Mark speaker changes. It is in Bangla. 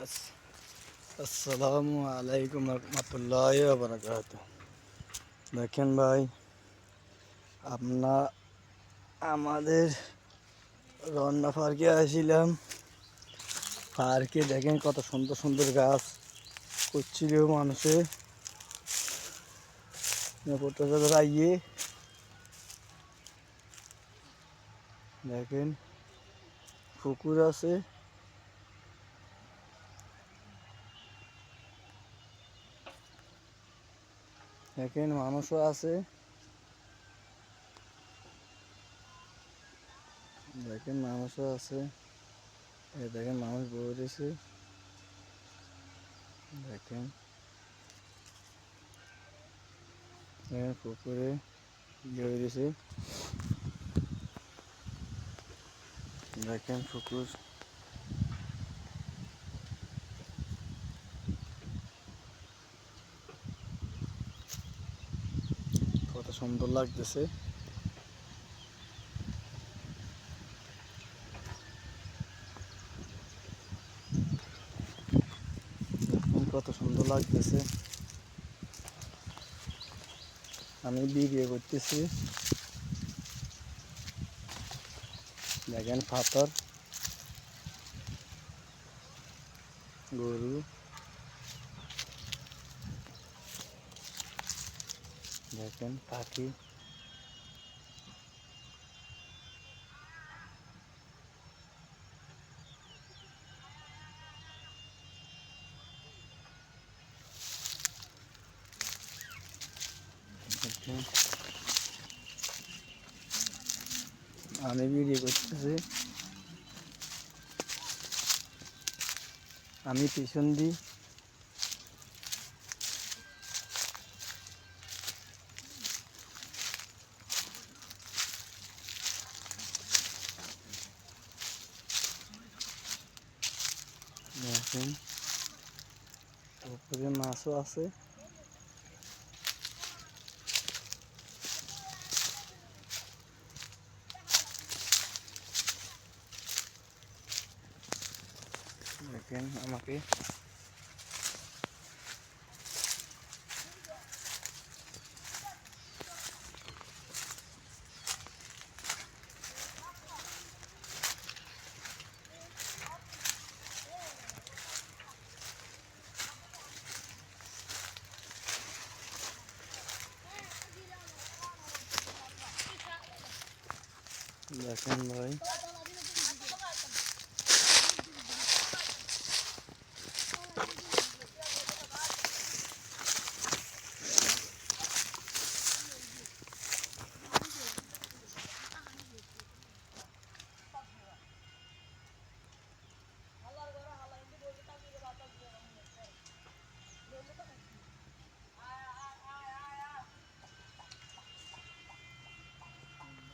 Speaker 1: আসসালামু আলাইকুম রহমতুল্লাহি ওয়া বারাকাতুহু। দেখেন ভাই, আমাদের রন্না পার্কে আসছিলাম। পার্কে দেখেন কত সুন্দর সুন্দর গাছ করছিল মানুষে আইয়ে। দেখেন পুকুর আছে, দেখেন মানুষও আছে, দেখেন মানুষও আছে, দেখেন মানুষ বসে রয়েছে, দেখেন পুকুরে ইয়ে হয়ে রয়েছে, দেখেন পুকুর কত সুন্দর লাগতেছে। কত সুন্দর লাগতেছে। আমি ভিডিও করতেছি, দেখেন পাথর, গরু, দেখেন পাখি, দেখেন আমি ভিডিও করতেছি, আমি পিছন দিই, দেখেন পুকুরে মাছও আছে, দেখেন আমাকে দেখেন ভাই।